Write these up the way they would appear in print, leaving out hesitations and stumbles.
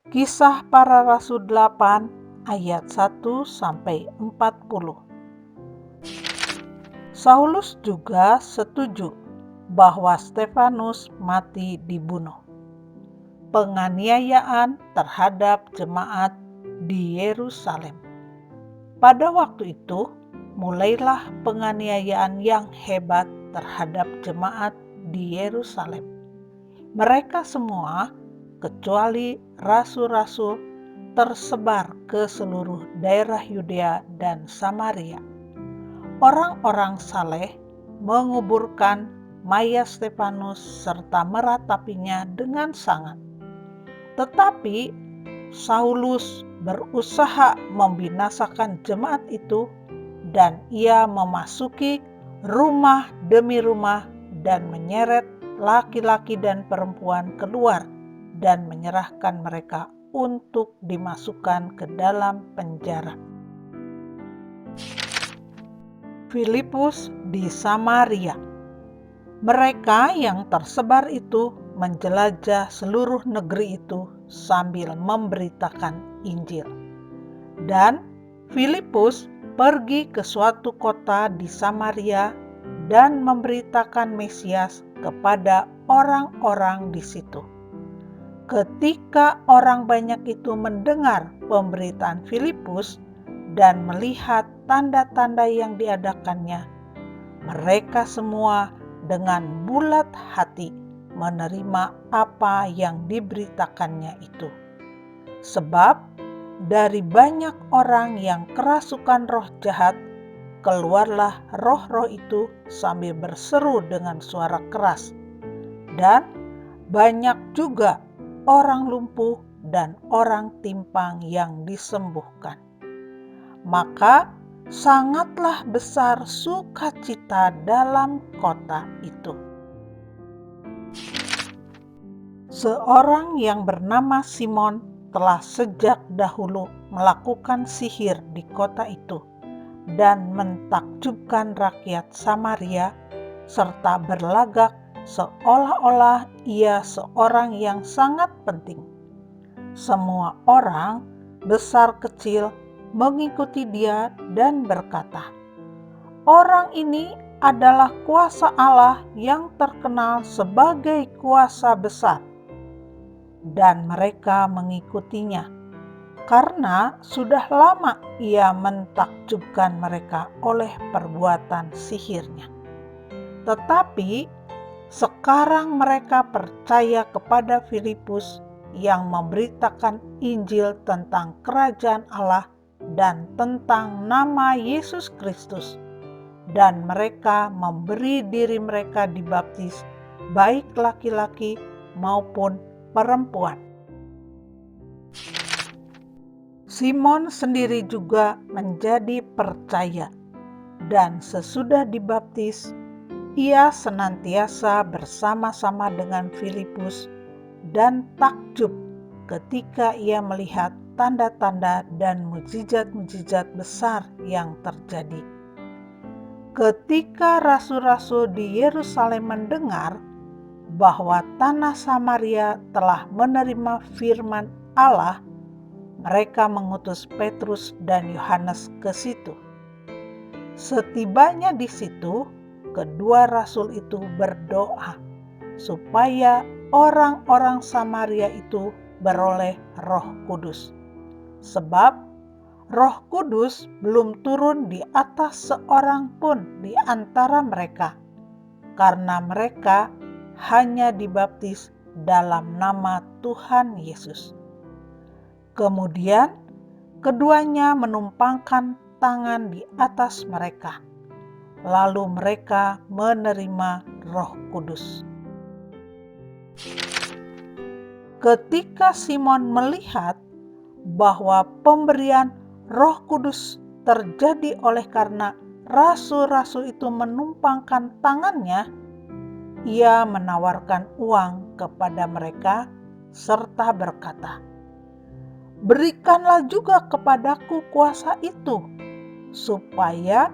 Kisah Para Rasul 8 ayat 1-40. Saulus juga setuju bahwa Stefanus mati dibunuh. Penganiayaan terhadap jemaat di Yerusalem. Pada waktu itu, mulailah penganiayaan yang hebat terhadap jemaat di Yerusalem. Mereka semua, kecuali rasul-rasul, tersebar ke seluruh daerah Yudea dan Samaria. Orang-orang saleh menguburkan mayat Stefanus serta meratapinya dengan sangat. Tetapi Saulus berusaha membinasakan jemaat itu, dan ia memasuki rumah demi rumah dan menyeret laki-laki dan perempuan keluar dan menyerahkan mereka untuk dimasukkan ke dalam penjara. Filipus di Samaria. Mereka yang tersebar itu menjelajah seluruh negeri itu sambil memberitakan Injil. Dan Filipus pergi ke suatu kota di Samaria dan memberitakan Mesias kepada orang-orang di situ. Ketika orang banyak itu mendengar pemberitaan Filipus dan melihat tanda-tanda yang diadakannya, mereka semua dengan bulat hati menerima apa yang diberitakannya itu. Sebab dari banyak orang yang kerasukan roh jahat, keluarlah roh-roh itu sambil berseru dengan suara keras. Dan banyak juga orang lumpuh dan orang timpang yang disembuhkan. Maka sangatlah besar sukacita dalam kota itu. Seorang yang bernama Simon telah sejak dahulu melakukan sihir di kota itu dan mentakjubkan rakyat Samaria, serta berlagak seolah-olah ia seorang yang sangat penting. Semua orang, besar kecil, mengikuti dia dan berkata, "Orang ini adalah kuasa Allah yang terkenal sebagai kuasa besar." Dan mereka mengikutinya, karena sudah lama ia mentakjubkan mereka oleh perbuatan sihirnya. Tetapi sekarang mereka percaya kepada Filipus yang memberitakan Injil tentang kerajaan Allah dan tentang nama Yesus Kristus, dan mereka memberi diri mereka dibaptis, baik laki-laki maupun perempuan. Simon sendiri juga menjadi percaya, dan sesudah dibaptis, ia senantiasa bersama-sama dengan Filipus dan takjub ketika ia melihat tanda-tanda dan mukjizat-mukjizat besar yang terjadi. Ketika rasul-rasul di Yerusalem mendengar bahwa tanah Samaria telah menerima firman Allah, mereka mengutus Petrus dan Yohanes ke situ. Setibanya di situ, kedua rasul itu berdoa supaya orang-orang Samaria itu beroleh Roh Kudus. Sebab Roh Kudus belum turun di atas seorang pun di antara mereka, karena mereka hanya dibaptis dalam nama Tuhan Yesus. Kemudian keduanya menumpangkan tangan di atas mereka, lalu mereka menerima Roh Kudus. Ketika Simon melihat bahwa pemberian Roh Kudus terjadi oleh karena rasul-rasul itu menumpangkan tangannya, ia menawarkan uang kepada mereka serta berkata, "Berikanlah juga kepadaku kuasa itu, supaya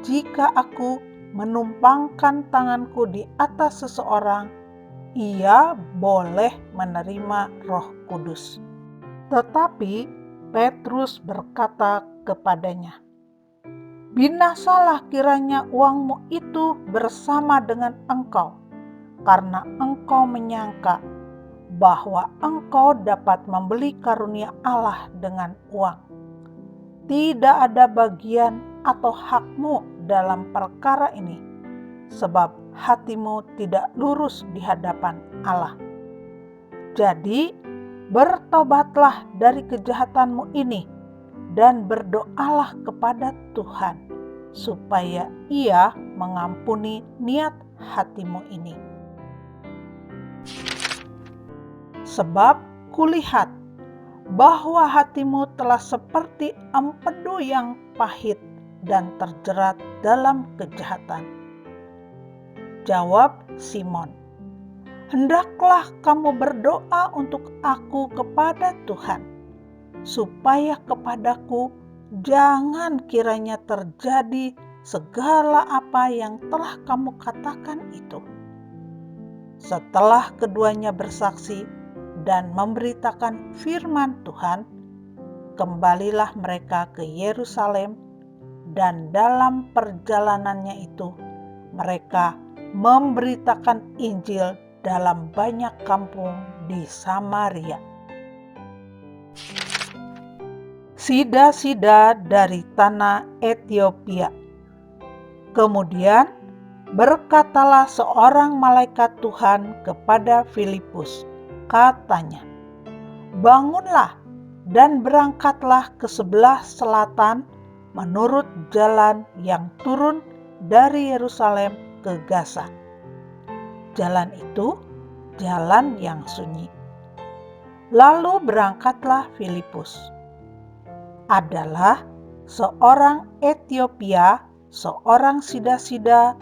jika aku menumpangkan tanganku di atas seseorang, ia boleh menerima Roh Kudus." Tetapi Petrus berkata kepadanya, "Binasalah kiranya uangmu itu bersama dengan engkau, karena engkau menyangka bahwa engkau dapat membeli karunia Allah dengan uang. Tidak ada bagian atau hakmu dalam perkara ini, sebab hatimu tidak lurus di hadapan Allah. Jadi bertobatlah dari kejahatanmu ini dan berdoalah kepada Tuhan, supaya Ia mengampuni niat hatimu ini. Sebab kulihat bahwa hatimu telah seperti empedu yang pahit dan terjerat dalam kejahatan." Jawab Simon, "Hendaklah kamu berdoa untuk aku kepada Tuhan, supaya kepadaku jangan kiranya terjadi segala apa yang telah kamu katakan itu." Setelah keduanya bersaksi dan memberitakan firman Tuhan, kembalilah mereka ke Yerusalem, dan dalam perjalanannya itu mereka memberitakan Injil dalam banyak kampung di Samaria. Sida-sida dari tanah Etiopia. Kemudian berkatalah seorang malaikat Tuhan kepada Filipus, katanya, "Bangunlah dan berangkatlah ke sebelah selatan menurut jalan yang turun dari Yerusalem ke Gaza. Jalan itu jalan yang sunyi." Lalu berangkatlah Filipus. Adalah seorang Etiopia, seorang sida-sida,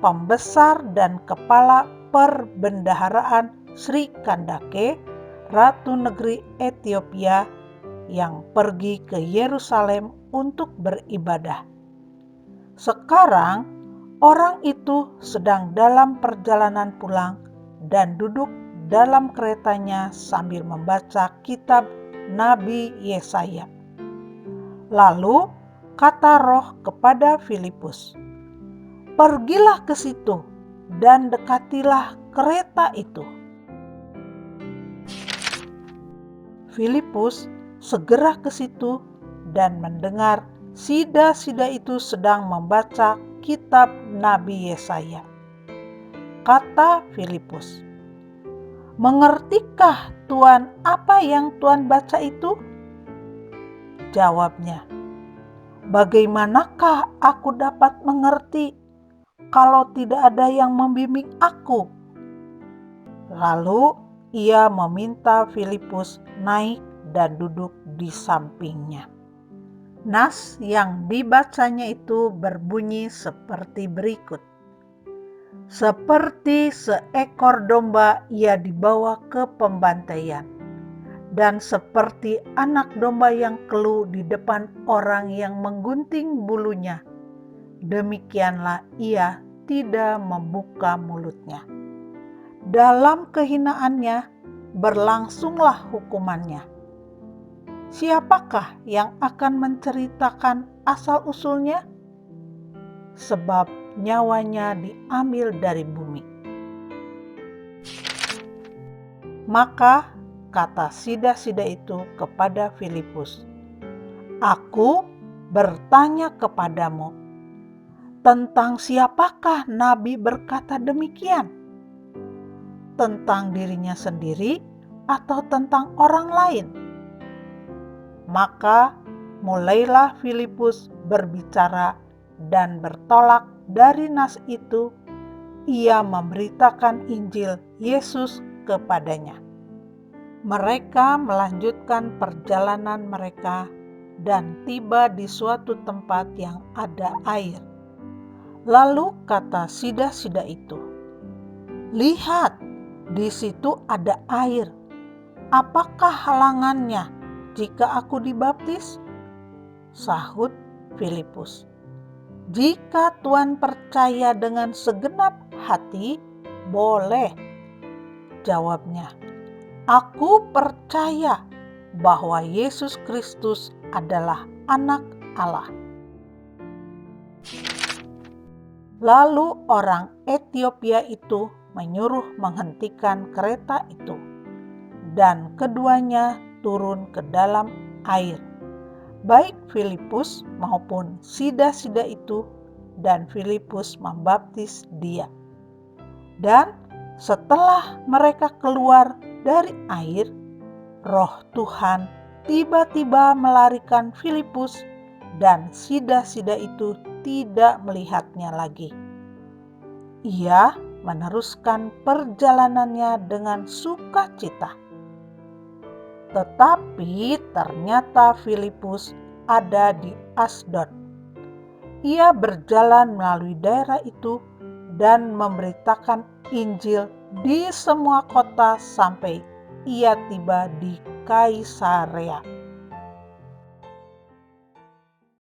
pembesar dan kepala perbendaharaan Sri Kandake, Ratu Negeri Etiopia, yang pergi ke Yerusalem untuk beribadah. Sekarang orang itu sedang dalam perjalanan pulang dan duduk dalam keretanya sambil membaca kitab Nabi Yesaya. Lalu kata Roh kepada Filipus, "Pergilah ke situ dan dekatilah kereta itu." Filipus segera ke situ dan mendengar sida-sida itu sedang membaca kitab Nabi Yesaya. Kata Filipus, "Mengertikah Tuan apa yang Tuan baca itu?" Jawabnya, "Bagaimanakah aku dapat mengerti kalau tidak ada yang membimbing aku?" Lalu ia meminta Filipus naik dan duduk di sampingnya. Nas yang dibacanya itu berbunyi seperti berikut. "Seperti seekor domba ia dibawa ke pembantaian, dan seperti anak domba yang keluh di depan orang yang menggunting bulunya, demikianlah ia tidak membuka mulutnya. Dalam kehinaannya berlangsunglah hukumannya. Siapakah yang akan menceritakan asal-usulnya? Sebab nyawanya diambil dari bumi." Maka kata sida-sida itu kepada Filipus, "Aku bertanya kepadamu, tentang siapakah Nabi berkata demikian? Tentang dirinya sendiri atau tentang orang lain?" Maka mulailah Filipus berbicara dan bertolak dari nas itu, ia memberitakan Injil Yesus kepadanya. Mereka melanjutkan perjalanan mereka dan tiba di suatu tempat yang ada air. Lalu kata sida-sida itu, "Lihat, di situ ada air. Apakah halangannya jika aku dibaptis?" Sahut Filipus, "Jika Tuan percaya dengan segenap hati, boleh." Jawabnya, "Aku percaya bahwa Yesus Kristus adalah Anak Allah. Lalu orang Etiopia itu menyuruh menghentikan kereta itu, dan keduanya turun ke dalam air, baik Filipus maupun sida-sida itu, dan Filipus membaptis dia. Dan setelah mereka keluar dari air, Roh Tuhan tiba-tiba melarikan Filipus, dan sida-sida itu tidak melihatnya lagi. Ia meneruskan perjalanannya dengan sukacita. Tetapi ternyata Filipus ada di Asdod. Ia berjalan melalui daerah itu dan memberitakan Injil di semua kota sampai ia tiba di Kaisarea.